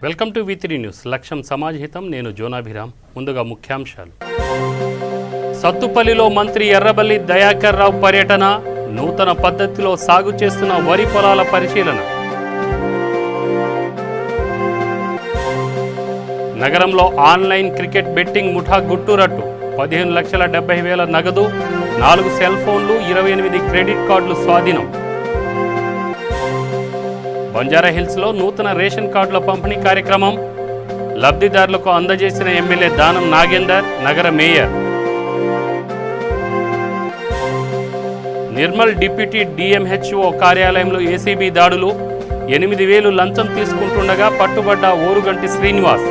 Welcome to V3 news. లక్ష్యం సమాజహితం. నేను జోనాభిరామ్. ముందుగా ముఖ్యాంశాలు. సత్తుపల్లిలో మంత్రి ఎర్రబెల్లి దయాకర్ రావు పర్యటన. నూతన పద్ధతిలో సాగు చేస్తున్న వరి పొలాల పరిశీలన. నగరంలో ఆన్లైన్ క్రికెట్ బెట్టింగ్ ముఠా గుట్టురట్టు. 15,70,000 నగదు, 4 సెల్ ఫోన్లు, 28 క్రెడిట్ కార్డులు స్వాధీనం. బంజారాహిల్స్లో నూతన రేషన్ కార్డుల పంపిణీ కార్యక్రమం. లబ్ధిదారులకు అందజేసిన ఎమ్మెల్యే దానం నాగేందర్, నగర మేయర్. నిర్మల్ డిప్యూటీ DMHO కార్యాలయంలో ఏసీబీ దాడులు. 8,000 లంచం తీసుకుంటుండగా పట్టుబడ్డ ఓరుగంటి శ్రీనివాస్.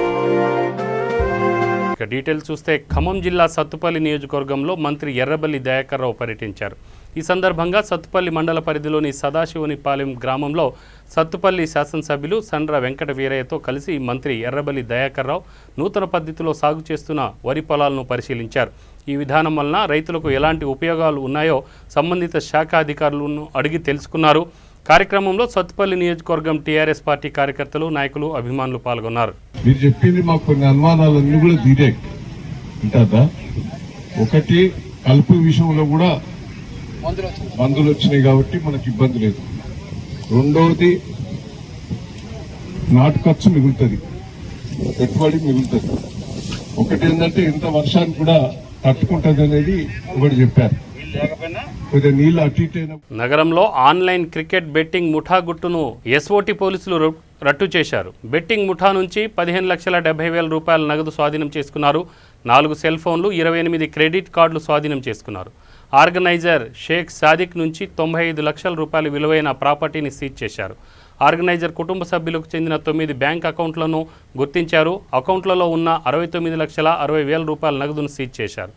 ఇక డీటెయిల్స్ చూస్తే ఖమ్మం జిల్లా సత్తుపల్లి నియోజకవర్గంలో మంత్రి ఎర్రబెల్లి దయాకర్ రావు పర్యటించారు. ఈ సందర్భంగా సత్తుపల్లి మండల పరిధిలోని సదాశివునిపాలెం గ్రామంలో సత్తుపల్లి శాసనసభ్యులు సండ్ర వెంకట వీరయ్యతో కలిసి మంత్రి ఎర్రబెల్లి దయాకర్ రావు నూతన పద్ధతిలో సాగు చేస్తున్న వరి పొలాలను పరిశీలించారు. ఈ విధానం వలన రైతులకు ఎలాంటి ఉపయోగాలు ఉన్నాయో సంబంధిత శాఖ అధికారులను అడిగి తెలుసుకున్నారు. కార్యక్రమంలో సత్తుపల్లి నియోజకవర్గం TRS పార్టీ కార్యకర్తలు, నాయకులు, అభిమానులు పాల్గొన్నారు. మీరు చెప్పింది మాకు కొన్ని అనుమానాలన్నీ కూడా తీరే ఉంటుందా? ఒకటి, కలుపు విషయంలో కూడా మందులు వచ్చినాయి కాబట్టి మనకి ఇబ్బంది లేదు. రెండవది, నాటు ఖర్చు మిగులుతుంది, పెట్టుబడి మిగులుతుంది. ఒకటి ఏంటంటే ఇంత వర్షాన్ని కూడా తట్టుకుంటుంది అనేది ఒకటి చెప్పారు. నీళ్ళు అటు నగరంలో ఆన్లైన్ క్రికెట్ బెట్టింగ్ ముఠా గుట్టును SOT పోలీసులు రట్టు చేశారు. బెట్టింగ్ ముఠా నుంచి 15,70,000 రూపాయల నగదు స్వాధీనం చేసుకున్నారు. 4 సెల్ ఫోన్లు, 28 క్రెడిట్ కార్డులు స్వాధీనం చేసుకున్నారు. ఆర్గనైజర్ షేక్ సాదిక్ నుంచి 95 లక్షల రూపాయల విలువైన ప్రాపర్టీని సీజ్ చేశారు. ఆర్గనైజర్ కుటుంబ సభ్యులకు చెందిన 9 బ్యాంక్ అకౌంట్లను గుర్తించారు. అకౌంట్లలో ఉన్న 69,60,000 రూపాయల నగదును సీజ్ చేశారు.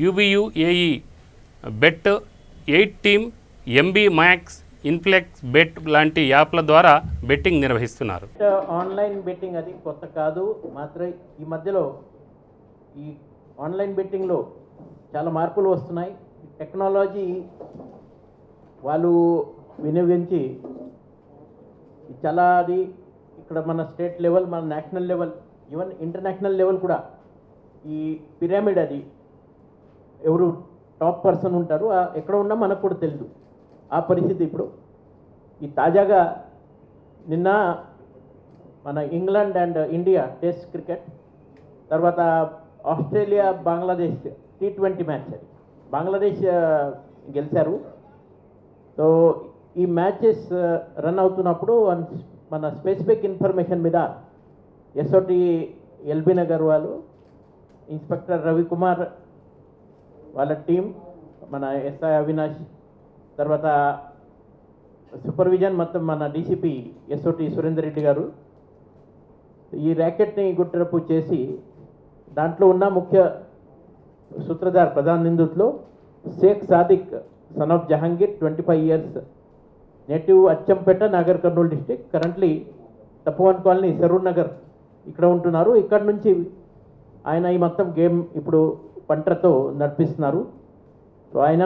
UBU AE Bet 8 team, MB Max, Inflex Bet లాంటి యాప్ల ద్వారా బెట్టింగ్ నిర్వహిస్తున్నారు. ఆన్లైన్ బెట్టింగ్ అది కొత్త కాదు, మాత్రం ఈ మధ్యలో ఈ ఆన్లైన్ బెట్టింగ్లో చాలా మార్పులు వస్తున్నాయి. టెక్నాలజీ వాళ్ళు వినియోగించి చాలా అది ఇక్కడ మన స్టేట్ లెవెల్, మన national level, even international level కూడా ఈ పిరమిడ్ అది ఎవరు టాప్ పర్సన్ ఉంటారు ఎక్కడ ఉన్నా మనకు కూడా తెలియదు ఆ పరిస్థితి. ఇప్పుడు ఈ తాజాగా నిన్న మన England and India test cricket, తర్వాత ఆస్ట్రేలియా బంగ్లాదేశ్ T20 మ్యాచ్, అది బంగ్లాదేశ్ గెలిచారు. సో ఈ మ్యాచెస్ రన్ అవుతున్నప్పుడు మన స్పెసిఫిక్ ఇన్ఫర్మేషన్ మీద SOT LB నగర్ వాళ్ళు, ఇన్స్పెక్టర్ రవికుమార్ వాళ్ళ టీం, మన SI అవినాష్, తర్వాత సూపర్విజన్ మొత్తం మన DCP SOT సురేందర్ రెడ్డి గారు ఈ ర్యాకెట్ని గుట్టరపు చేసి దాంట్లో ఉన్న ముఖ్య సూత్రధార్, ప్రధాన నిందితులు Sheikh Sadiq son of Jahangir, 25 years, native Achampet, Nagar Kurnool district, currently Tapovan colony, Saroor Nagar ఇక్కడ ఉంటున్నారు. ఇక్కడ నుంచి ఆయన ఈ మొత్తం గేమ్ ఇప్పుడు పంటతో నడిపిస్తున్నారు. సో ఆయన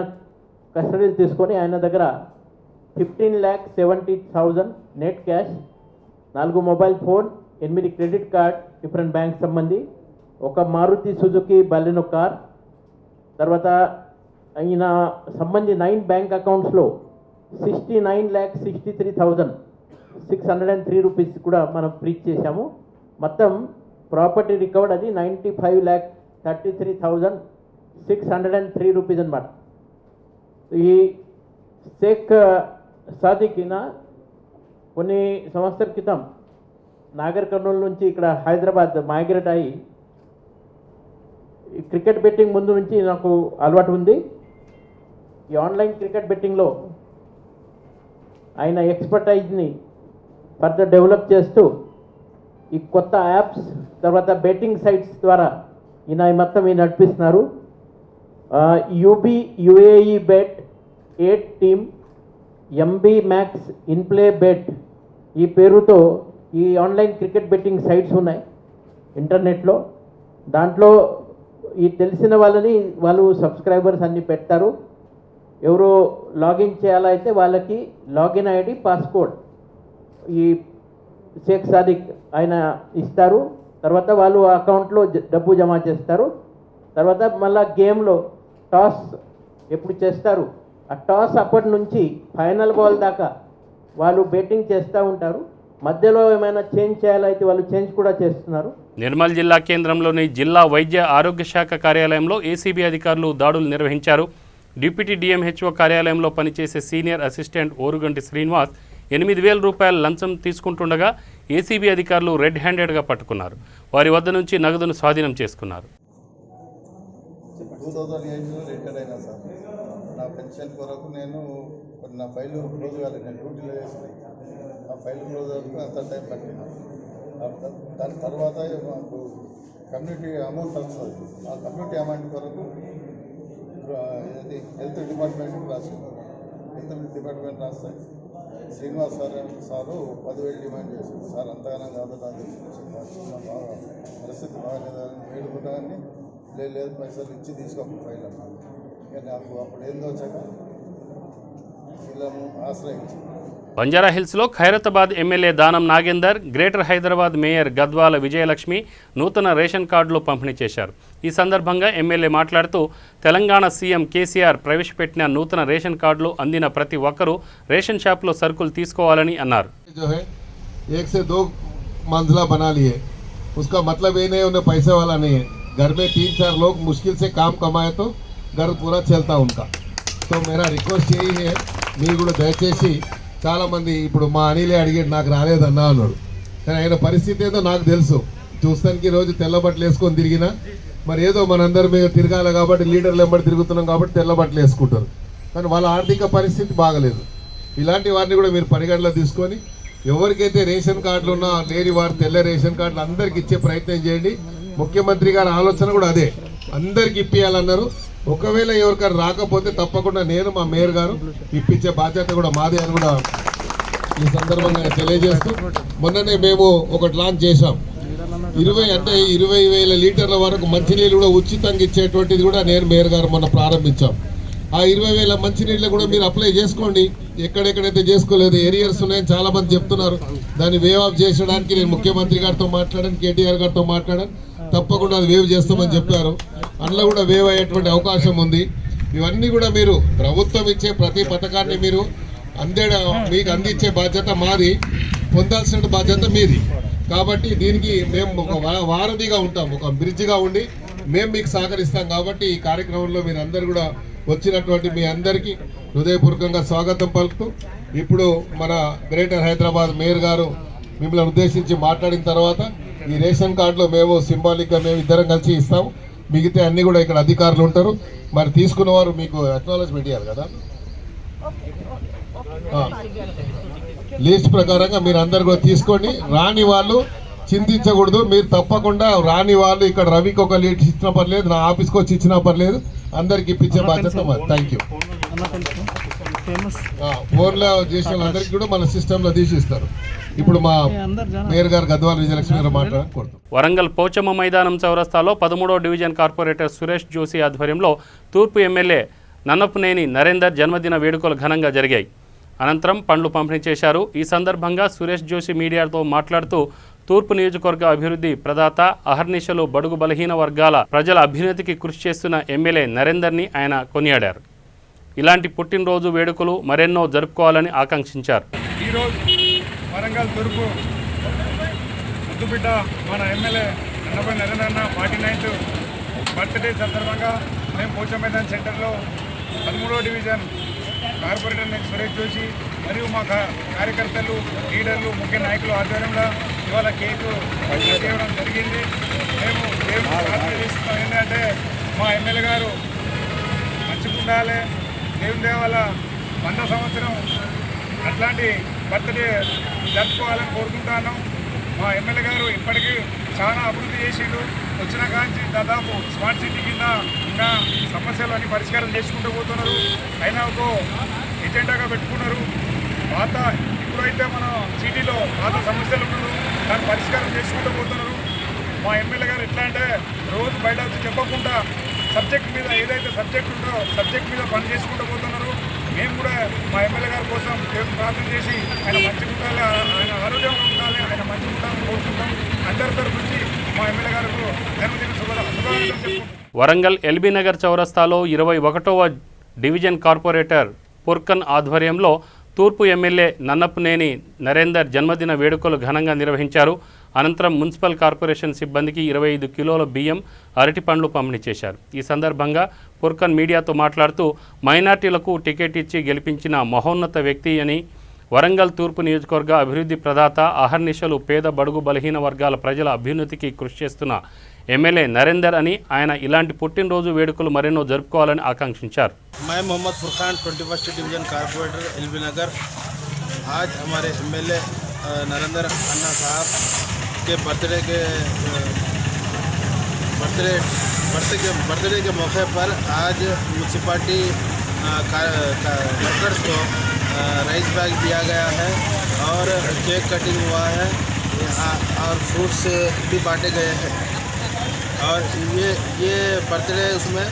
కస్టడీలు తీసుకొని ఆయన దగ్గర 15,70,000 net cash, 4 mobile phone, 8 credit card different bank సంబంధి, ఒక మారుతి సుజుకి బలెనో కార్, తర్వాత ఆయన సంబంధి 9 బ్యాంక్ అకౌంట్స్లో 69,63,603 రూపీస్ కూడా మనం ఫ్రీజ్ చేశాము. మొత్తం ప్రాపర్టీ రికవర్డ్ అది 95,33,603 రూపీస్ అన్నమాట. ఈ షేక్ సాదిక్న కొన్ని సంవత్సరాల క్రితం నాగర్ కర్నూలు నుంచి ఇక్కడ హైదరాబాద్ మైగ్రేట్ అయ్యి క్రికెట్ బెట్టింగ్ ముందు నుంచి నాకు అలవాటు ఉంది. ఈ ఆన్లైన్ క్రికెట్ బెట్టింగ్లో ఆయన ఎక్స్పర్టైజ్ని ఫర్దర్ డెవలప్ చేస్తూ ఈ కొత్త యాప్స్, తర్వాత బెట్టింగ్ సైట్స్ ద్వారా ఈయన మొత్తం నడిపిస్తున్నారు. UAE bet 8 team, MB max, in play bet ఈ పేరుతో ఈ ఆన్లైన్ క్రికెట్ బెట్టింగ్ సైట్స్ ఉన్నాయి ఇంటర్నెట్లో. దాంట్లో ఈ తెలిసిన వాళ్ళని వాళ్ళు సబ్స్క్రైబర్స్ అన్ని పెడతారు. ఎవరు లాగిన్ చేయాలైతే వాళ్ళకి లాగిన్ ID, పాస్కోడ్ ఈ షేక్ సాదిక్ ఆయన ఇస్తారు. తర్వాత వాళ్ళు అకౌంట్లో డబ్బు జమ చేస్తారు. తర్వాత మళ్ళీ గేమ్లో టాస్ ఎప్పుడు చేస్తారు, ఆ టాస్ అప్పటి నుంచి ఫైనల్ బాల్ దాకా వాళ్ళు బెట్టింగ్ చేస్తూ ఉంటారు. మధ్యలో ఏమైనా చేంజ్ చేయాలైతే వాళ్ళు చేంజ్ కూడా చేస్తున్నారు. నిర్మల్ జిల్లా కేంద్రంలోని జిల్లా వైద్య ఆరోగ్య శాఖ కార్యాలయంలో ఏసీబీ అధికారులు దాడులు నిర్వహించారు. డిప్యూటీ డిఎంహెచ్ఓ కార్యాలయంలో పనిచేసే సీనియర్ అసిస్టెంట్ ఓరుగంటి శ్రీనివాస్ 8,000 రూపాయల లంచం తీసుకుంటుండగా ఏసీబీ అధికారులు రెడ్ హ్యాండెడ్గా పట్టుకున్నారు. వారి వద్ద నుంచి నగదును స్వాధీనం చేసుకున్నారు. 2008లో రిటైర్ అయినా సార్. నా పెన్షన్ కొరకు నేను నా ఫైల్ క్లోజ్ కాలేదు, నేను డ్యూటీలో చేసిన ఆ ఫైల్ క్లోజ్ వరకు అంత టైం పట్టింది. దాని తర్వాత మాకు కమ్యూనిటీ అమౌంట్ వస్తుంది. ఆ కమ్యూనిటీ అమౌంట్ కొరకు హెల్త్ డిపార్ట్మెంట్కి రాసింది. హెల్త్ డిపార్ట్మెంట్ రాస్తే శ్రీనివాస్ సారు 10,000 డిమాండ్ చేశారు. సార్ అంతగానం కాదు, బాగా పరిస్థితి బాగాలేదని వేడుకుంటానని లేదు పైసలు ఇచ్చి తీసుకోక ఫైల్ అన్నాను. ఇక నాకు అప్పుడు ఏందో వచ్చాక వీళ్ళను ఆశ్రయించి బంజారాహిల్స్లో Khairatabad MLA Danam Nagender, greater Hyderabad mayor Gadwal Vijayalakshmi నూతన రేషన్ కార్డులు పంపిణీ చేశారు. ఈ సందర్భంగా ఎమ్మెల్యే మాట్లాడుతూ తెలంగాణ సీఎం కేసీఆర్ ప్రవేశపెట్టిన నూతన రేషన్ కార్డులు అందిన ప్రతి ఒక్కరూ రేషన్ షాప్లో సరుకులు తీసుకోవాలని అన్నారు. एक से 2 मंजिला बना लिए, उसका मतलब ये नहीं उन्हें पैसे वाला नहीं है. घर में 3-4 लोग मुश्किल से काम कमाए तो घर पूरा चलता उनका. तो मेरा रिक्वेस्ट यही है, మీరు కూడా దయచేసి చాలామంది ఇప్పుడు మా అనిలే అడిగాడు నాకు రాలేదన్నా అన్నాడు. కానీ ఆయన పరిస్థితి ఏదో నాకు తెలుసు. చూస్తానికి రోజు తెల్ల బట్టలు వేసుకొని తిరిగినా మరి ఏదో మనందరి మీద తిరగాలి కాబట్టి లీడర్లు వెంబడి తిరుగుతున్నాం కాబట్టి తెల్ల బట్టలు వేసుకుంటారు. కానీ వాళ్ళ ఆర్థిక పరిస్థితి బాగలేదు. ఇలాంటి వారిని కూడా మీరు పరిగణలో తీసుకొని ఎవరికైతే రేషన్ కార్డులు ఉన్నా లేని వారు తెల్ల రేషన్ కార్డులు అందరికి ఇచ్చే ప్రయత్నం చేయండి. ముఖ్యమంత్రి గారి ఆలోచన కూడా అదే, అందరికి ఇప్పియాలన్నారు. ఒకవేళ ఎవరికైనా రాకపోతే తప్పకుండా నేను మా మేయర్ గారు ఇప్పించే బాధ్యత కూడా మాదే అని కూడా ఈ సందర్భంగా తెలియజేస్తూ, మొన్ననే మేము ఒకటి లాంచ్ చేశాం. 20,000 లీటర్ల వరకు మంచినీళ్ళు కూడా ఉచితంగా ఇచ్చేటువంటిది కూడా నేను మేయర్ గారు మొన్న ప్రారంభించాం. ఆ 20,000 మంచినీళ్ళు కూడా మీరు అప్లై చేసుకోండి. ఎక్కడెక్కడైతే చేసుకోలేదు ఏరియర్స్ ఉన్నాయని చాలా మంది చెప్తున్నారు. దాన్ని వేవ్ ఆఫ్ చేసడానికి నేను ముఖ్యమంత్రి గారితో మాట్లాడాను, కేటీఆర్ గారితో మాట్లాడాను. తప్పకుండా అది వేవ్ చేస్తామని చెప్పారు. అందులో కూడా వేవ్ అయ్యేటువంటి అవకాశం ఉంది. ఇవన్నీ కూడా మీరు ప్రభుత్వం ఇచ్చే ప్రతి పథకాన్ని మీరు మీకు అందించే బాధ్యత మాది, పొందాల్సిన బాధ్యత మీది. కాబట్టి దీనికి మేము ఒక వారధిగా ఉంటాం, ఒక బ్రిడ్జిగా ఉండి మేము మీకు సహకరిస్తాం. కాబట్టి ఈ కార్యక్రమంలో మీరు అందరు కూడా వచ్చినటువంటి మీ అందరికీ హృదయపూర్వకంగా స్వాగతం పలుకుతూ, ఇప్పుడు మన గ్రేటర్ హైదరాబాద్ మేయర్ గారు మిమ్మల్ని ఉద్దేశించి మాట్లాడిన తర్వాత ఈ రేషన్ కార్డులో మేము సింబాలిక్గా మేము ఇద్దరం కలిసి ఇస్తాము. మిగతా అన్ని కూడా ఇక్కడ అధికారులు ఉంటారు. మరి తీసుకున్నవారు మీకు అక్నాలెడ్జ్మెంట్ ఇవ్వాలి కదా. లిస్ట్ ప్రకారంగా మీరు అందరు కూడా తీసుకోండి. రాని వాళ్ళు చింతించకూడదు. మీరు తప్పకుండా రాని వాళ్ళు ఇక్కడ రవికి ఒక లీడ్ ఇచ్చినా పర్లేదు, నా ఆఫీస్కి వచ్చి ఇచ్చినా పర్లేదు, అందరికి ఇప్పించే బాధ్యత మరి. Thank you. ఫోన్లో చేసిన అందరికి కూడా మన సిస్టంలో తీసిస్తారు. ఇప్పుడు మా మేయర్ గారు గద్వాల విజయలక్ష్మి గారు మాట్లాడాలని కోరుతాం. వరంగల్ పోచమ్మ మైదానం చౌరస్తాలో 13వ డివిజన్ కార్పొరేటర్ సురేష్ జోషి ఆధ్వర్యంలో తూర్పు ఎమ్మెల్యే నన్నపనేని నరేందర్ జన్మదిన వేడుకలు ఘనంగా జరిగాయి. అనంతరం పండ్లు పంపిణీ చేశారు. ఈ సందర్భంగా సురేష్ జోషి మీడియాతో మాట్లాడుతూ తూర్పు నియోజకవర్గ అభివృద్ధి ప్రదాత, అహర్నిశలు బడుగు బలహీన వర్గాల ప్రజల అభ్యున్నతికి కృషి చేస్తున్న ఎమ్మెల్యే నరేందర్ని ఆయన కొనియాడారు. ఇలాంటి పుట్టినరోజు వేడుకలు మరెన్నో జరుపుకోవాలని ఆకాంక్షించారు. ఈరోజు వరంగల్ తూర్పు ముద్దుబిడ్డ మన MLA Nannapaneni Narender 49th birthday సందర్భంగా మేము పోచమ్మ మైదాన్ సెంటర్లో 13వ డివిజన్ కార్పొరేటర్ సురేష్ జోషి మరియు మా కార్యకర్తలు, లీడర్లు, ముఖ్య నాయకులు ఆధ్వర్యంలో ఇవాళ కేకు చేయడం జరిగింది. మేము దేవుడు ప్రార్థన చేస్తున్నాం ఏంటంటే మా ఎమ్మెల్యే గారు మంచిగా ఉండాలి, దేవుని దేవాల 100 సంవత్సరం అట్లాంటి బర్త్డే జరుపుకోవాలని కోరుకుంటాను. మా ఎమ్మెల్యే గారు ఇప్పటికీ చాలా అభివృద్ధి చేసిండు. వచ్చిన కాంచి దాదాపు స్మార్ట్ సిటీ కింద ఉన్న సమస్యలన్నీ పరిష్కారం చేసుకుంటూ పోతున్నారు. అయినా ఒక ఎజెండాగా పెట్టుకున్నారు. ఇప్పుడైతే మన సిటీలో పాత సమస్యలు ఉన్నారు, దాన్ని పరిష్కారం చేసుకుంటూ పోతున్నారు. మా ఎమ్మెల్యే గారు ఎట్లా అంటే రోజు బయట వచ్చి చెప్పకుండా సబ్జెక్ట్ మీద ఏదైతే సబ్జెక్ట్ ఉందో సబ్జెక్ట్ మీద పని చేసుకుంటూ పోతున్నారు. మేము కూడా మా ఎమ్మెల్యే గారి కోసం ప్రార్థన చేసి ఆయన మంచిగా ఉండాలి, ఆయన ఆరోగ్యంగా ఉండాలి, ఆయన మంచిగా ఉండాలని కోరుకుంటాం. అందరి తరఫు నుంచి మా ఎమ్మెల్యే గారికి జన్మదిన శుభాకాంక్షలు చెప్పుకుంటాం. వరంగల్ ఎల్బీ నగర్ చౌరస్తాలో 21వ డివిజన్ కార్పొరేటర్ పుర్కన్ ఆధ్వర్యంలో తూర్పు ఎమ్మెల్యే నన్నపనేని నరేందర్ జన్మదిన వేడుకలు ఘనంగా నిర్వహించారు. అనంతరం మున్సిపల్ కార్పొరేషన్ సిబ్బందికి 25 కిలోల బియ్యం, అరటి పండ్లు పంపిణీ చేశారు. ఈ సందర్భంగా పుర్కన్ మీడియాతో మాట్లాడుతూ మైనార్టీలకు టికెట్ ఇచ్చి గెలిపించిన మహోన్నత వ్యక్తి అని, వరంగల్ తూర్పు నియోజకవర్గ అభివృద్ధి ప్రదాత, అహర్నిశలు పేద బడుగు బలహీన వర్గాల ప్రజల అభ్యున్నతికి కృషి చేస్తున్న ఎమ్మెల్యే నరేందర్ అని, ఆయన ఇలాంటి పుట్టినరోజు వేడుకలు మరెన్నో జరుపుకోవాలని ఆకాంక్షించారు. मैं Mohammad Furqan 21st division corporator LB Nagar. आज हमारे एमएलए नरेंद्र अन्ना साहब के बर्थडे के मौके पर आज म्यूनसिपालिटी वर्कर्स को राइस बैग दिया गया है और केक कटिंग हुआ है और फ्रूट्स भी बांटे गए हैं। और ये बर्थडे उसमें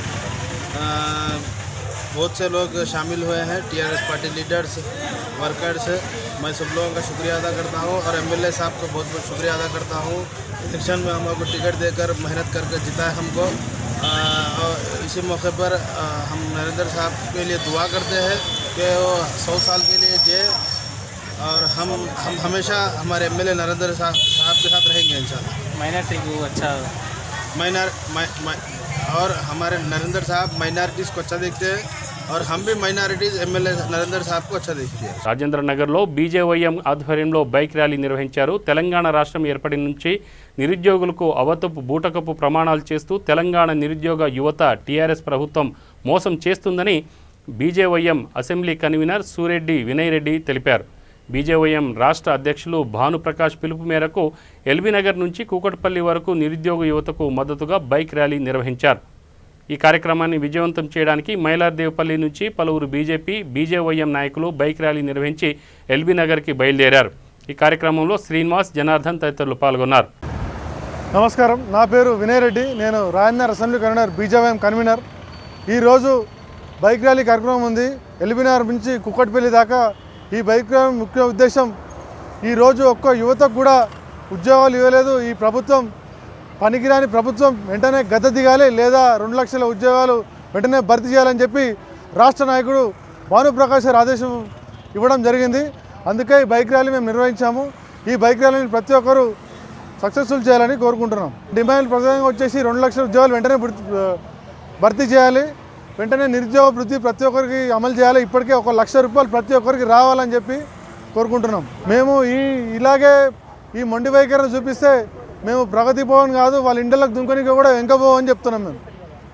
बहुत से लोग शामिल हुए हैं, टीआरएस पार्टी लीडर्स, वर्कर्स। मैं सब लोगों का शुक्रिया अदा करता हूं और एमएलए साहब का बहुत बहुत शुक्रिया अदा करता हूं। इलेक्शन में हमको टिकट देकर मेहनत करके जिताए हमको। और इसी मौके पर हम नरेंद्र साहब के लिए दुआ करते हैं कि वो 100 साल के लिए जिए और हम हमेशा हमारे एमएलए नरेंद्र साहब के साथ रहेंगे इंशाल्लाह। माइनॉरिटी को अच्छा और हमारे नरेंद्र साहब माइनॉरिटीज़ को अच्छा देखते हैं और हम भी माइनॉरिटीज़ एमएलए नरेंद्र साहब को अच्छा देखते हैं। రాజేంద్ర నగర్లో బీజేవైఎం ఆధ్వర్యంలో బైక్ ర్యాలీ నిర్వహించారు. తెలంగాణ రాష్ట్రం ఏర్పడి నుంచి నిరుద్యోగులకు అవతపు బూటకపు ప్రమాణాలు చేస్తూ తెలంగాణ నిరుద్యోగ యువత టీఆర్ఎస్ ప్రభుత్వం మోసం చేస్తుందని BJYM assembly convener Sureddy Vinay Reddy తెలిపారు. బీజేవైఎం రాష్ట్ర అధ్యక్షులు భానుప్రకాష్ పిలుపు మేరకు ఎల్బీ నగర్ నుంచి కూకట్పల్లి వరకు నిరుద్యోగ యువతకు మద్దతుగా బైక్ ర్యాలీ నిర్వహించారు. ఈ కార్యక్రమాన్ని విజయవంతం చేయడానికి మైలార్దేవపల్లి నుంచి పలువురు బీజేవైఎం నాయకులు బైక్ ర్యాలీ నిర్వహించి ఎల్బీ నగర్కి బయలుదేరారు. ఈ కార్యక్రమంలో శ్రీనివాస్, జనార్దన్ తదితరులు పాల్గొన్నారు. నమస్కారం, నా పేరు వినయ్ రెడ్డి. నేను Rajendra assembly convener, BJYM convener. ఈరోజు బైక్ ర్యాలీ కార్యక్రమం ఉంది. ఎల్బీ నగర్ నుంచి కూకట్పల్లి దాకా ఈ బైక్ ర్యాలీ ముఖ్య ఉద్దేశం, ఈరోజు ఒక్క యువతకు కూడా ఉద్యోగాలు ఇవ్వలేదు ఈ ప్రభుత్వం. పనికిరాని ప్రభుత్వం వెంటనే గద్దె దిగాలి, లేదా 2 లక్షల ఉద్యోగాలు వెంటనే భర్తీ చేయాలని చెప్పి రాష్ట్ర నాయకుడు భానుప్రకాష్ గారు ఆదేశం ఇవ్వడం జరిగింది. అందుకే ఈ బైక్ ర్యాలీ మేము నిర్వహించాము. ఈ బైక్ ర్యాలీని ప్రతి ఒక్కరూ సక్సెస్ఫుల్ చేయాలని కోరుకుంటున్నాం. డిమాండ్ ప్రధానంగా వచ్చేసి 2 లక్షల ఉద్యోగాలు వెంటనే భర్తీ చేయాలి, వెంటనే నిరుద్యోగ వృత్తి ప్రతి ఒక్కరికి అమలు చేయాలి. ఇప్పటికే 1 లక్ష రూపాయలు ప్రతి ఒక్కరికి రావాలని చెప్పి కోరుకుంటున్నాం. మేము ఇలాగే ఈ మొండి వైఖరిని చూపిస్తే మేము ప్రగతి భవన్ కాదు, వాళ్ళ ఇండ్లకు దుంకనికి కూడా వెంకబోవని చెప్తున్నాం. మేము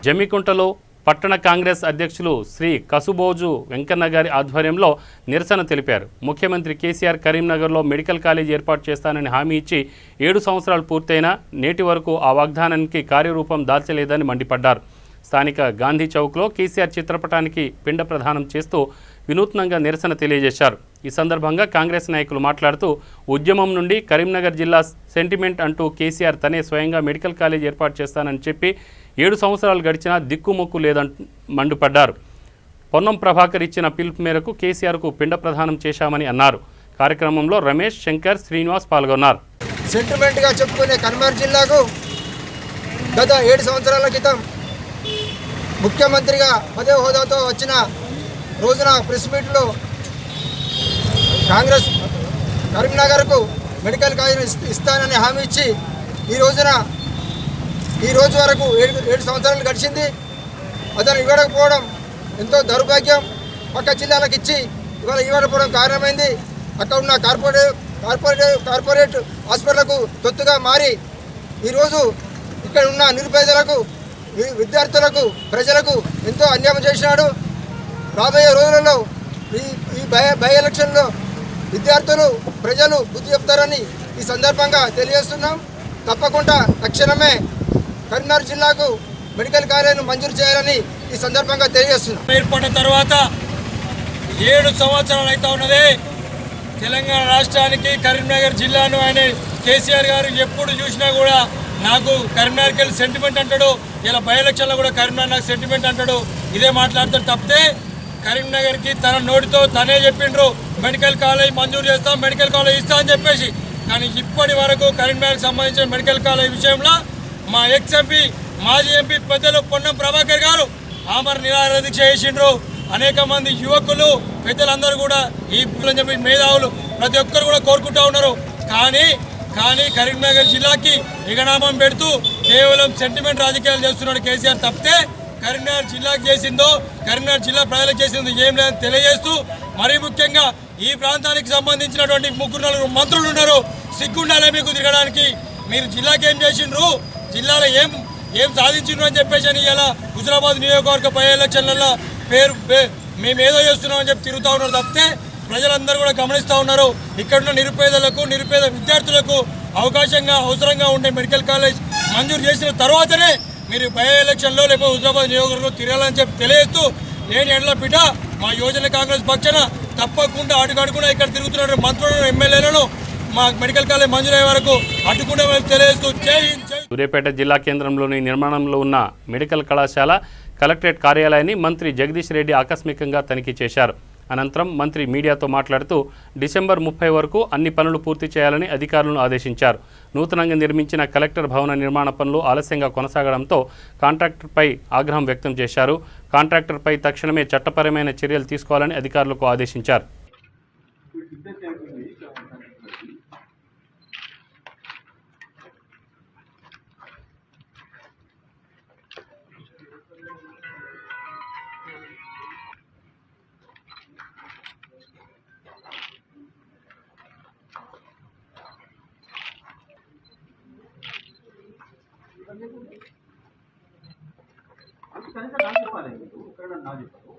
జమ్మికుంటలో పట్టణ కాంగ్రెస్ అధ్యక్షులు శ్రీ కసుబోజు వెంకన్న గారి ఆధ్వర్యంలో నిరసన తెలిపారు. ముఖ్యమంత్రి కేసీఆర్ కరీంనగర్లో మెడికల్ కాలేజ్ ఏర్పాటు చేస్తానని హామీ ఇచ్చి 7 సంవత్సరాలు పూర్తయినా నేటి వరకు ఆ వాగ్దానానికి కార్యరూపం దాల్చలేదని మండిపడ్డారు. స్థానిక గాంధీ చౌక్లో కేసీఆర్ చిత్రపటానికి పిండ ప్రదానం చేస్తూ వినూత్నంగా నిరసన తెలియజేశారు. ఈ సందర్భంగా కాంగ్రెస్ నాయకులు మాట్లాడుతూ ఉద్యమం నుండి కరీంనగర్ జిల్లా సెంటిమెంట్ అంటూ కేసీఆర్ తనే స్వయంగా మెడికల్ కాలేజ్ ఏర్పాటు చేస్తానని చెప్పి 7 సంవత్సరాలు గడిచినా దిక్కుమొక్కు లేదంటూ మండిపడ్డారు. పొన్నం ప్రభాకర్ ఇచ్చిన పిలుపు మేరకు కేసీఆర్కు పిండ ప్రదానం చేశామని అన్నారు. కార్యక్రమంలో రమేష్, శంకర్, శ్రీనివాస్ పాల్గొన్నారు. సెంటిమెంట్గా చెప్పుకునే కరీంనగర్ జిల్లాకు గత 7 సంవత్సరాల క్రితం ముఖ్యమంత్రిగా పదవి హోదాతో వచ్చిన రోజున ప్రెస్ మీట్లో కాంగ్రెస్ కరీంనగర్కు మెడికల్ కాలేజ్ ఇస్తానని హామీ ఇచ్చి ఈ రోజు వరకు 7 సంవత్సరాలు గడిచింది. అతను ఇవ్వకపోవడం ఎంతో దౌర్భాగ్యం. పక్క జిల్లాలకు ఇచ్చి ఇవాళ ఇవ్వకపోవడం కారణమైంది. అక్కడ ఉన్న కార్పొరేట్ హాస్పిటల్కు తొత్తుగా మారి ఈరోజు ఇక్కడ ఉన్న నిరుపేదలకు, విద్యార్థులకు, ప్రజలకు ఎంతో అన్యాయం చేసినాడు. రాబోయే రోజులలో ఈ బై ఎలక్షన్లో విద్యార్థులు, ప్రజలు బుద్ధి చెప్తారని ఈ సందర్భంగా తెలియజేస్తున్నాం. తప్పకుండా తక్షణమే కరీంనగర్ జిల్లాకు మెడికల్ కాలేజీను మంజూరు చేయాలని ఈ సందర్భంగా తెలియజేస్తున్నాం. ఏర్పడిన తర్వాత 7 సంవత్సరాలు అయితే ఉన్నది. తెలంగాణ రాష్ట్రానికి కరీంనగర్ జిల్లాను ఆయన కేసీఆర్ గారు ఎప్పుడు చూసినా కూడా నాకు కరీంనగర్కి వెళ్ళి సెంటిమెంట్ అంటాడు. ఇలా బై ఎలక్షన్లో కూడా కరీంనగర్ నాకు సెంటిమెంట్ అంటాడు. ఇదే మాట్లాడతాడు తప్పితే కరీంనగర్కి తన నోటితో తనే చెప్పిండ్రు మెడికల్ కాలేజ్ మంజూరు చేస్తాం, మెడికల్ కాలేజ్ ఇస్తా అని చెప్పేసి. కానీ ఇప్పటి వరకు కరీంనగర్కి సంబంధించిన మెడికల్ కాలేజ్ విషయంలో మా ఎక్స్ ఎంపీ మాజీ ఎంపీ పెద్దలు పొన్నం ప్రభాకర్ గారు ఆమర నిరాహార దీక్ష చేసిండ్రు. అనేక మంది యువకులు పెద్దలందరూ కూడా ఈ చెప్పి మేధావులు ప్రతి ఒక్కరు కూడా కోరుకుంటూ ఉన్నారు. కానీ కరీంనగర్ జిల్లాకి ఎగనామం పెడుతూ కేవలం సెంటిమెంట్ రాజకీయాలు చేస్తున్నాడు కేసీఆర్ తప్పితే కరీంనగర్ జిల్లాకు చేసిందో కరీంనగర్ జిల్లా ప్రజలకు చేసిందో ఏం లేదని తెలియజేస్తూ, మరీ ముఖ్యంగా ఈ ప్రాంతానికి సంబంధించినటువంటి 3-4 మంత్రులు ఉన్నారు. సిగ్గుండాలే మీకు తిరగడానికి. మీరు జిల్లాకి ఏం చేసిండ్రు, జిల్లాలో ఏం సాధించిండ్రు అని చెప్పేసి అని ఇలా హుజురాబాద్ నియోజకవర్గ పై ఎలక్షన్లలో మేము ఏదో చేస్తున్నామని చెప్పి తిరుగుతూ ఉన్నారు తప్పితే ప్రజలందరూ కూడా గమనిస్తూ ఉన్నారు. ఇక్కడున్న నిరుపేద విద్యార్థులకు అవసరంగా ఉండే మెడికల్ కాలేజ్ మంజూరు చేసిన తర్వాతనే మీరు బై ఎలక్షన్లో లేకపోతే హుజురాబాద్ నియోజకవర్గంలో తిరగాలని చెప్పి తెలియజేస్తూ, లేని ఎడ్ల బిడ్డ మా యువజన కాంగ్రెస్ పక్షాన తప్పకుండా అడుగడుగునా ఇక్కడ తిరుగుతున్న మంత్రులను ఎమ్మెల్యేలను మా మెడికల్ కాలేజ్ మంజూరయ్యే వరకు అడ్డుకుండా తెలియజేస్తూ జై హింద్. సూర్యాపేట జిల్లా కేంద్రంలోని నిర్మాణంలో ఉన్న మెడికల్ కళాశాల కలెక్టరేట్ కార్యాలయాన్ని మంత్రి జగదీష్ రెడ్డి ఆకస్మికంగా తనిఖీ చేశారు. అనంతరం మంత్రి మీడియాతో మాట్లాడుతూ డిసెంబర్ 30 వరకు అన్ని పనులు పూర్తి చేయాలని అధికారులను ఆదేశించారు. నూతనంగా నిర్మించిన కలెక్టర్ భవన నిర్మాణ పనులు ఆలస్యంగా కొనసాగడంతో కాంట్రాక్టర్పై ఆగ్రహం వ్యక్తం చేశారు. కాంట్రాక్టర్పై తక్షణమే చట్టపరమైన చర్యలు తీసుకోవాలని అధికారులకు ఆదేశించారు. కనీసం నాకు చెప్పాలి, ఇక్కడ నాకు చెప్పారు.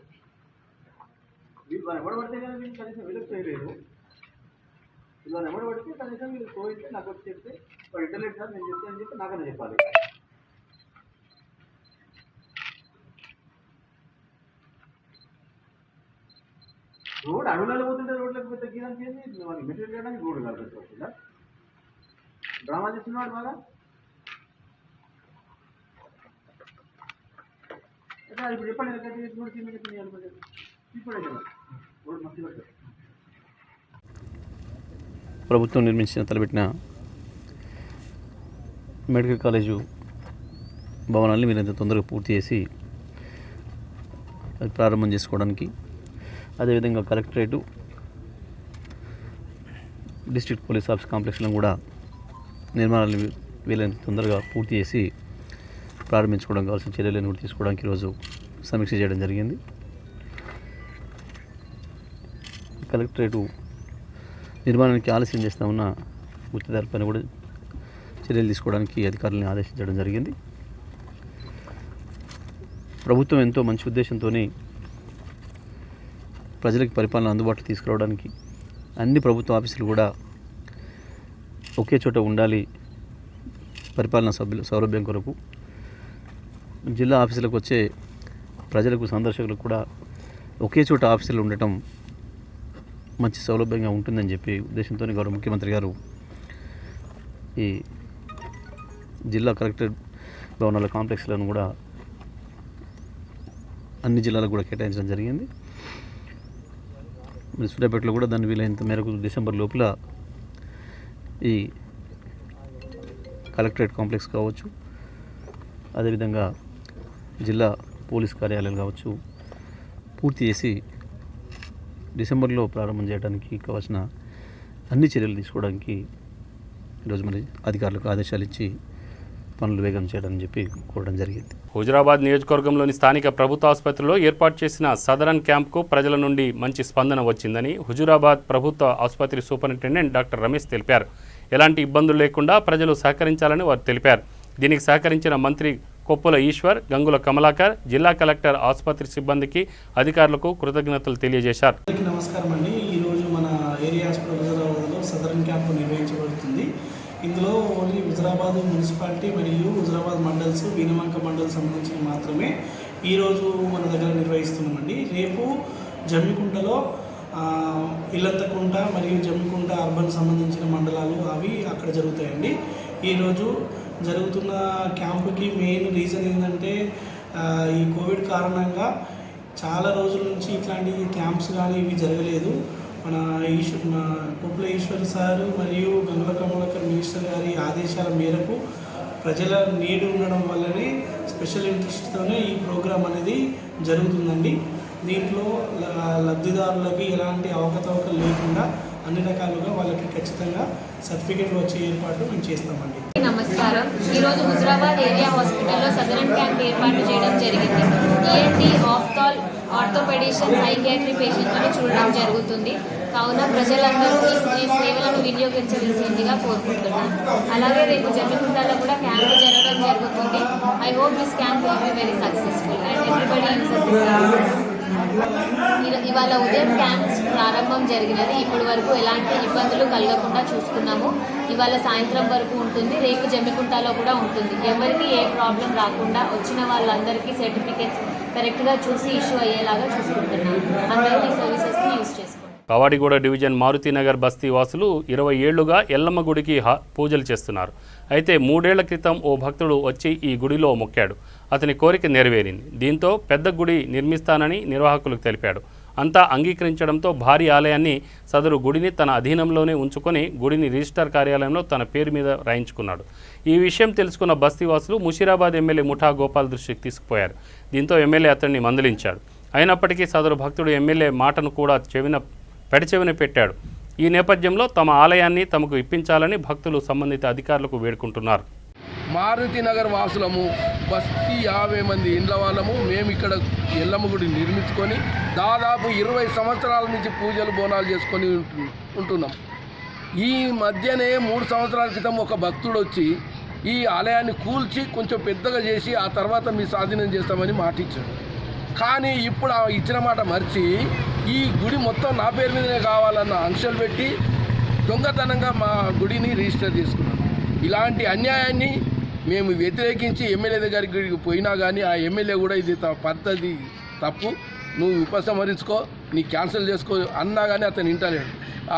వీళ్ళు ఎవరు పడితే కానీ వీళ్ళు కనీసం వెలుగు చేయలేదు. వీళ్ళని ఎవరు పడితే కనీసం వీళ్ళు పోయితే నాకు వచ్చి చెప్తే వాడు ఇంటర్నెట్ సార్ నేను చెప్తే అని చెప్పి నాకన్నా చెప్పాలి. రోడ్ అడవులలో పోతుంటే రోడ్లకు పోతే గీయడానికి ఏంది, మనకి మెటీరియల్ చేయడానికి రోడ్డు కావాల్సి వస్తుందా? డ్రామా చేస్తున్నాడు బాగా. ఇప్పుడు చెప్పండి ప్రభుత్వం తలపెట్టిన మెడికల్ కాలేజు భవనాన్ని వీరంత తొందరగా పూర్తి చేసి అది ప్రారంభం చేసుకోవడానికి, అదేవిధంగా కలెక్టరేటు డిస్ట్రిక్ట్ పోలీస్ ఆఫీస్ కాంప్లెక్స్లను కూడా నిర్మాణాలను వీలైనంత తొందరగా పూర్తి చేసి ప్రారంభించుకోవడం కావాల్సిన చర్యలను కూడా తీసుకోవడానికి ఈరోజు సమీక్ష చేయడం జరిగింది. కలెక్టరేటు నిర్మాణానికి ఆలస్యం చేస్తూ ఉన్న గుర్తిదారుపైన కూడా చర్యలు తీసుకోవడానికి అధికారులను ఆదేశించడం జరిగింది. ప్రభుత్వం ఎంతో మంచి ఉద్దేశంతో ప్రజలకు పరిపాలన అందుబాటులో తీసుకురావడానికి అన్ని ప్రభుత్వ ఆఫీసులు కూడా ఒకే చోట ఉండాలి, పరిపాలన సౌలభ్యం కొరకు జిల్లా ఆఫీసులకు వచ్చే ప్రజలకు సందర్శకులకు కూడా ఒకే చోట ఆఫీసులు ఉండటం మంచి సౌలభ్యంగా ఉంటుందని చెప్పి ఉద్దేశంతో గౌరవ ముఖ్యమంత్రి గారు ఈ జిల్లా కలెక్టర్ భవనాల కాంప్లెక్స్లను కూడా అన్ని జిల్లాలకు కూడా కేటాయించడం జరిగింది. సూర్యాపేటలో కూడా దాన్ని వీలైనంత మేరకు డిసెంబర్ లోపల ఈ కలెక్టరేట్ కాంప్లెక్స్ కావచ్చు, అదేవిధంగా జిల్లా పోలీస్ కార్యాలయాలు కావచ్చు పూర్తి చేసి డిసెంబర్లో ప్రారంభం చేయడానికి కావాల్సిన అన్ని చర్యలు తీసుకోవడానికి ఈరోజు మరి అధికారులకు ఆదేశాలు ఇచ్చి పనులు వేగం చేయడానికి చెప్పి కోరడం జరిగింది. హుజురాబాద్ నియోజకవర్గంలోని స్థానిక ప్రభుత్వ ఆసుపత్రిలో ఏర్పాటు చేసిన సదరన్ క్యాంప్కు ప్రజల నుండి మంచి స్పందన వచ్చిందని హుజురాబాద్ ప్రభుత్వ ఆసుపత్రి సూపరింటెండెంట్ డాక్టర్ రమేష్ తెలిపారు. ఎలాంటి ఇబ్బందులు లేకుండా ప్రజలు సహకరించాలని వారు తెలిపారు. దీనికి సహకరించిన మంత్రి కొప్పుల ఈశ్వర్, గంగుల కమలాకర్, జిల్లా కలెక్టర్, ఆసుపత్రి సిబ్బందికి, అధికారులకు కృతజ్ఞతలు తెలియజేశారు. నమస్కారం అండి. ఈరోజు మన ఏరియా హాస్పిటల్ హుజురాబాద్లో సదరన్ క్యాంపు నిర్వహించబడుతుంది. ఇందులో ఓన్లీ హుజురాబాద్ మున్సిపాలిటీ మరియు హుజురాబాద్ మండల్స్, వీనమంక మండల్ సంబంధించిన మాత్రమే ఈరోజు మన దగ్గర నిర్వహిస్తున్నామండి. రేపు జమ్మికుంటలో ఇల్లంతకుంట మరియు జమ్మికుంట అర్బన్ సంబంధించిన మండలాలు అవి అక్కడ జరుగుతాయండి. ఈరోజు జరుగుతున్న క్యాంపుకి మెయిన్ రీజన్ ఏంటంటే ఈ కోవిడ్ కారణంగా చాలా రోజుల నుంచి ఇట్లాంటి క్యాంప్స్ కానీ ఇవి జరగలేదు. మన కొప్పుల ఈశ్వర్ సారు మరియు గంగుల కమలాకర్ మినిస్టర్ గారి ఆదేశాల మేరకు ప్రజల నీడు ఉండడం వల్లనే స్పెషల్ ఇంట్రెస్ట్తోనే ఈ ప్రోగ్రాం అనేది జరుగుతుందండి. దీంట్లో లబ్ధిదారులకి ఎలాంటి అవకతవకలు లేకుండా అన్ని రకాలుగా వాళ్ళకి ఖచ్చితంగా సర్టిఫికేట్లు వచ్చే ఏర్పాటు మేము చేస్తామండి. నమస్కారం. ఈరోజు హుజరాబాద్ ఏరియా హాస్పిటల్లో సదరన్ క్యాంప్ ఏర్పాటు చేయడం జరిగింది. ఈఎన్టీ, ఆఫ్థాల్, ఆర్థోపెడిషన్, సైకియాట్రీ పేషెంట్లను చూడడం జరుగుతుంది. కావున ప్రజలందరూ ఈ సేవలను వినియోగించవలసిందిగా కోరుకుంటున్నాను. అలాగే రేపు జమ్మికుంటలో కూడా క్యాంపు జరగడం జరుగుతుంది. I hope this camp will be very successful and everybody uses this services. ఇవాళ ఉదయం క్యాంప్స్ ప్రారంభం జరిగినది. ఇప్పటి వరకు ఎలాంటి ఇబ్బందులు కలగకుండా చూసుకున్నాము. ఇవాళ సాయంత్రం వరకు ఉంటుంది. రేపు జమ్మికుంటలో కూడా ఉంటుంది. ఎవరికి ఏ ప్రాబ్లం రాకుండా వచ్చిన వాళ్ళందరికీ సర్టిఫికేట్స్ కరెక్ట్గా చూసి ఇష్యూ అయ్యేలాగా చూసుకుంటున్నాము. అందరూ ఈ సర్వీసెస్ని యూజ్ చేసుకోండి. కవాడిగూడ డివిజన్ మారుతినగర్ బస్తీ వాసులు 20 ఏళ్లుగా ఎల్లమ్మ గుడికి పూజలు చేస్తున్నారు. అయితే 3 ఏళ్ల క్రితం ఓ భక్తుడు వచ్చి ఈ గుడిలో మొక్కాడు. అతని కోరిక నెరవేరింది. దీంతో పెద్ద గుడి నిర్మిస్తానని నిర్వాహకులకు తెలిపాడు. అంతా అంగీకరించడంతో భారీ ఆలయాన్ని సదరు గుడిని తన అధీనంలోనే ఉంచుకొని గుడిని రిజిస్టర్ కార్యాలయంలో తన పేరు మీద రాయించుకున్నాడు. ఈ విషయం తెలుసుకున్న బస్తీవాసులు ముషీరాబాద్ ఎమ్మెల్యే ముఠా గోపాల్ దృష్టికి తీసుకుపోయారు. దీంతో ఎమ్మెల్యే అతన్ని మందలించాడు. అయినప్పటికీ సదరు భక్తుడు ఎమ్మెల్యే మాటను కూడా పెడచెవిన పెట్టాడు. ఈ నేపథ్యంలో తమ ఆలయాన్ని తమకు ఇప్పించాలని భక్తులు సంబంధిత అధికారులకు వేడుకుంటున్నారు. మారుతినగర్ వాసులము బస్తీ 50 మంది ఇండ్ల వాళ్ళము మేము ఇక్కడ ఎల్లమ్మ గుడి నిర్మించుకొని దాదాపు 20 సంవత్సరాల నుంచి పూజలు బోనాలు చేసుకొని ఉంటున్నాం. ఈ మధ్యనే 3 సంవత్సరాల క్రితం ఒక భక్తుడు వచ్చి ఈ ఆలయాన్ని కూల్చి కొంచెం పెద్దగా చేసి ఆ తర్వాత మీ స్వాధీనం చేస్తామని మాట ఇచ్చాడు. కానీ ఇప్పుడు ఆ ఇచ్చిన మాట మర్చి ఈ గుడి మొత్తం నా పేరు మీదనే కావాలన్న ఆంక్షలు పెట్టి దొంగతనంగా మా గుడిని రిజిస్టర్ చేసుకున్నాం. ఇలాంటి అన్యాయాన్ని మేము వ్యతిరేకించి ఎమ్మెల్యే దగ్గరికి పోయినా కానీ ఆ ఎమ్మెల్యే కూడా ఇది పద్ధతి తప్పు, నువ్వు ఉపసంహరించుకో, నీ క్యాన్సిల్ చేసుకో అన్నా కానీ అతను వింటలేడు.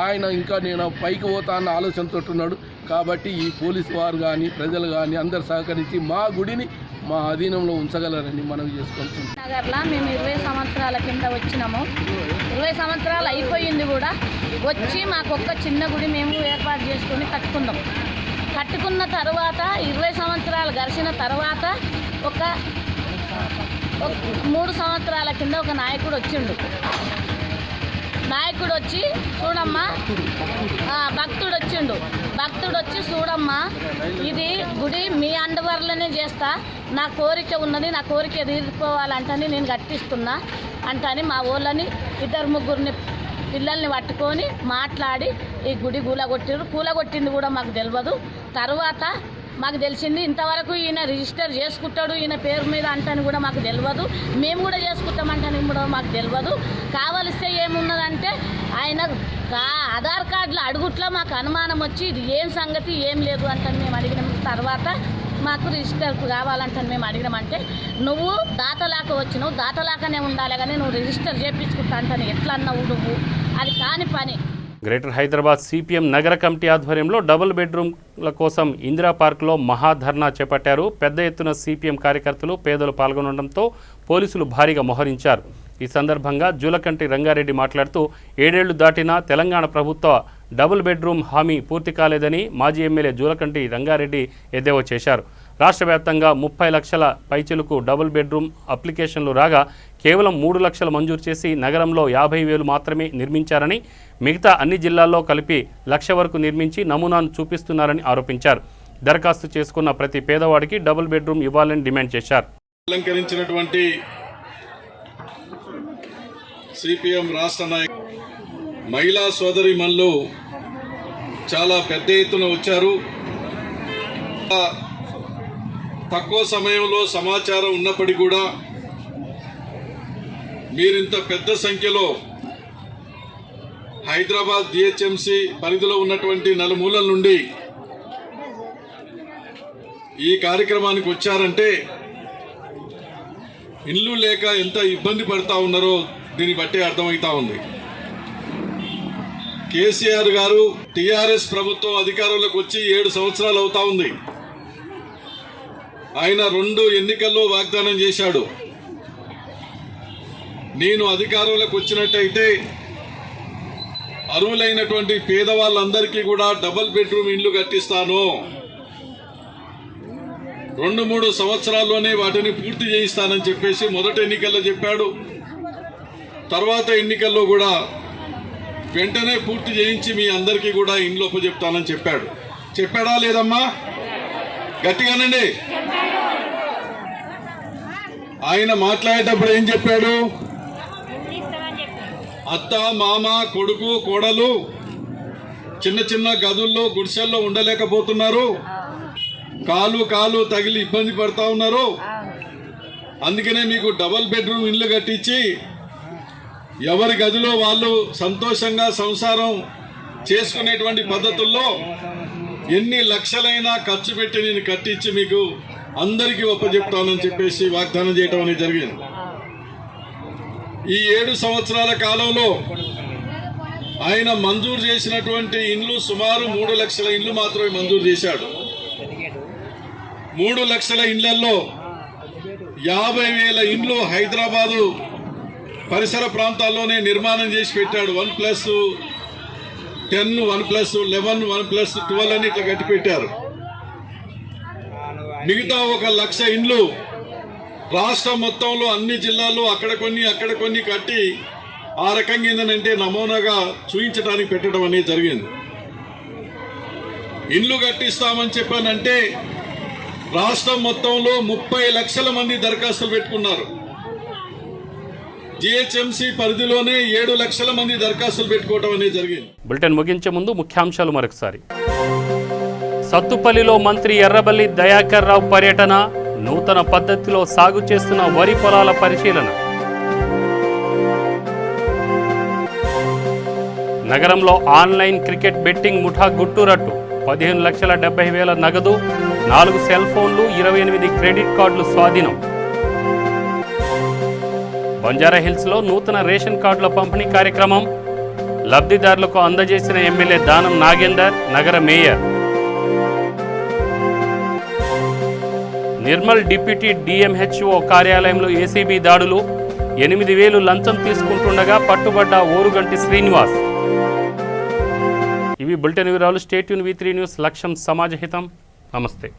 ఆయన ఇంకా నేను పైకి పోతా అన్న ఆలోచనతో ఉన్నాడు. కాబట్టి ఈ పోలీసు వారు కానీ ప్రజలు కానీ అందరు సహకరించి మా గుడిని మా అధీనంలో ఉంచగలరని మనం చేసుకుంటున్నాం. నగర్లో మేము 20 సంవత్సరాల కింద వచ్చినాము. 20 సంవత్సరాలు అయిపోయింది కూడా. వచ్చి మాకు ఒక్క చిన్న గుడి మేము ఏర్పాటు చేసుకొని కట్టుకున్న తర్వాత 20 సంవత్సరాలు గడిచిన తర్వాత ఒక 3 సంవత్సరాల కింద ఒక నాయకుడు వచ్చిండు. నాయకుడు వచ్చి చూడమ్మా, భక్తుడు వచ్చిండు. భక్తుడు వచ్చి చూడమ్మా, ఇది గుడి మీ అండవర్లోనే చేస్తా, నా కోరిక ఉన్నది, నా కోరిక తీరిపోవాలంటని నేను కట్టిస్తున్నా అంటని మా ఊళ్ళని 2-3 పిల్లల్ని పట్టుకొని మాట్లాడి ఈ గుడి కూలగొట్టింది కూడా మాకు తెలియదు. తర్వాత మాకు తెలిసింది ఇంతవరకు ఈయన రిజిస్టర్ చేసుకుంటాడు ఈయన పేరు మీద అంటని కూడా మాకు తెలియదు. మేము కూడా చేసుకుంటామంటని కూడా మాకు తెలియదు. కావలిస్తే ఏమున్నదంటే ఆయన ఆధార్ కార్డులో అడుగుట్లో మాకు అనుమానం వచ్చి ఇది ఏం సంగతి ఏం లేదు అంటని మేము అడిగిన తర్వాత మాకు రిజిస్టర్ కావాలంటని మేము అడిగినామంటే నువ్వు దాతలాక వచ్చినావు, దాతలాకనే ఉండాలి కానీ నువ్వు రిజిస్టర్ చేయించుకుంటా అంటని ఎట్లా అన్నావు నువ్వు, అది కాని పని. గ్రేటర్ హైదరాబాద్ సిపిఎం నగర కమిటీ ఆధ్వర్యంలో డబుల్ బెడ్రూమ్ల కోసం ఇందిరా పార్క్లో మహాధర్నా చేపట్టారు. పెద్ద ఎత్తున సిపిఎం కార్యకర్తలు పేదలు పాల్గొనడంతో పోలీసులు భారీగా మోహరించారు. ఈ సందర్భంగా జూలకంటి రంగారెడ్డి మాట్లాడుతూ 7 ఏళ్లు దాటినా తెలంగాణ ప్రభుత్వ డబుల్ బెడ్రూమ్ హామీ పూర్తి కాలేదని మాజీ ఎమ్మెల్యే జూలకంటి రంగారెడ్డి ఎద్దేవా చేశారు. రాష్ట్ర వ్యాప్తంగా 30 లక్షల పైచిలుకు డబుల్ బెడ్రూమ్ అప్లికేషన్లు రాగా కేవలం 3 లక్షలు మంజూరు చేసి నగరంలో 50,000 మాత్రమే నిర్మించారని, మిగతా అన్ని జిల్లాల్లో కలిపి 1,00,000 వరకు నిర్మించి నమూనాను చూపిస్తున్నారని ఆరోపించారు. దరఖాస్తు చేసుకున్న ప్రతి పేదవాడికి డబుల్ బెడ్రూమ్ ఇవ్వాలని డిమాండ్ చేశారు. అలంకరించినటువంటి సిపిఎం రాష్ట్ర నాయకులు మహిళా సోదరిమణులు చాలా పెద్ద ఎత్తున వచ్చారు. తక్కువ సమయంలో సమాచారం ఉన్నప్పటికీ కూడా మీరింత పెద్ద సంఖ్యలో హైదరాబాద్ జిహెచ్ఎంసి పరిధిలో ఉన్నటువంటి నలుమూలల నుండి ఈ కార్యక్రమానికి వచ్చారంటే ఇల్లు లేక ఎంత ఇబ్బంది పడతా ఉన్నారో దీన్ని బట్టి అర్థమవుతా ఉంది. కేసీఆర్ గారు టీఆర్ఎస్ ప్రభుత్వం అధికారంలోకి వచ్చి 7 సంవత్సరాలు అవుతా ఉంది. ఆయన 2 ఎన్నికల్లో వాగ్దానం చేశాడు. నేను అధికారంలోకి వచ్చినట్టయితే అర్హులైనటువంటి పేదవాళ్ళందరికీ కూడా డబుల్ బెడ్రూమ్ ఇండ్లు కట్టిస్తాను, 2-3 సంవత్సరాల్లోనే వాటిని పూర్తి చేయిస్తానని చెప్పేసి మొదటి ఎన్నికల్లో చెప్పాడు. తర్వాత ఎన్నికల్లో కూడా వెంటనే పూర్తి చేయించి మీ అందరికీ కూడా ఇండ్లు ఒప్పచెప్తానని చెప్పాడు. చెప్పాడా లేదమ్మా? గట్టిగానండి. ఆయన మాట్లాడేటప్పుడు ఏం చెప్పాడు? అత్త, మామ, కొడుకు, కోడలు చిన్న చిన్న గదుల్లో గుడిసెల్లో ఉండలేకపోతున్నారు, కాలు తగిలి ఇబ్బంది పడతా ఉన్నారు, అందుకనే మీకు డబుల్ బెడ్రూమ్ ఇల్లు కట్టించి ఎవరి గదిలో వాళ్ళు సంతోషంగా సంసారం చేసుకునేటువంటి పద్ధతుల్లో ఎన్ని లక్షలైనా ఖర్చు పెట్టి నేను కట్టించి మీకు అందరికీ ఒప్పచెప్తానని చెప్పేసి వాగ్దానం చేయడం అనేది జరిగింది. ఈ 7 సంవత్సరాల కాలంలో ఆయన మంజూరు చేసినటువంటి ఇండ్లు సుమారు 3 లక్షల ఇండ్లు మాత్రమే మంజూరు చేశాడు. 3 లక్షల ఇండ్లలో 50,000 ఇండ్లు హైదరాబాదు పరిసర ప్రాంతాల్లోనే నిర్మాణం చేసి పెట్టాడు. 1+10, 1+11, 1+12 అని ఇట్లా కట్టి పెట్టారు. మిగతా 1 లక్ష ఇండ్లు రాష్ట్రం మొత్తంలో అన్ని జిల్లాల్లో అక్కడ కొన్ని కట్టి ఆ రకంగా ఏంటంటే నమూనాగా చూపించడానికి పెట్టడం అనేది జరిగింది. ఇండ్లు కట్టిస్తామని చెప్పానంటే రాష్ట్రం మొత్తంలో 30 లక్షల మంది దరఖాస్తులు పెట్టుకున్నారు. జిహెచ్ఎంసీ పరిధిలోనే 7 లక్షల మంది దరఖాస్తులు పెట్టుకోవడం అనేది జరిగింది. బులెటిన్ ముగించే ముందు ముఖ్యాంశాలు మరొకసారి. సత్తుపల్లిలో మంత్రి ఎర్రబెల్లి దయాకర్ రావు పర్యటన, నూతన పద్ధతిలో సాగు చేస్తున్న వరి పొలాల పరిశీలన. నగరంలో ఆన్లైన్ క్రికెట్ బెట్టింగ్ ముఠా గుట్టురట్టు, 15,70,000 నగదు, 4 సెల్ ఫోన్లు, 28 క్రెడిట్ కార్డులు స్వాధీనం. బంజారాహిల్స్లో నూతన రేషన్ కార్డుల పంపిణీ కార్యక్రమం, లబ్ధిదారులకు అందజేసిన ఎమ్మెల్యే దానం నాగేందర్, నగర మేయర్. నిర్మల్ డిప్యూటీ డిఎంహెచ్ఓ కార్యాలయంలో ఏసీబీ దాడులు, 8,000 లంచం తీసుకుంటుండగా పట్టుబడ్డ ఓరుగంటి శ్రీనివాస్. ఇవి బులెటిన్ వివరాలు. Stay tune V3 news. లక్ష్యం సమాజహితం. నమస్తే.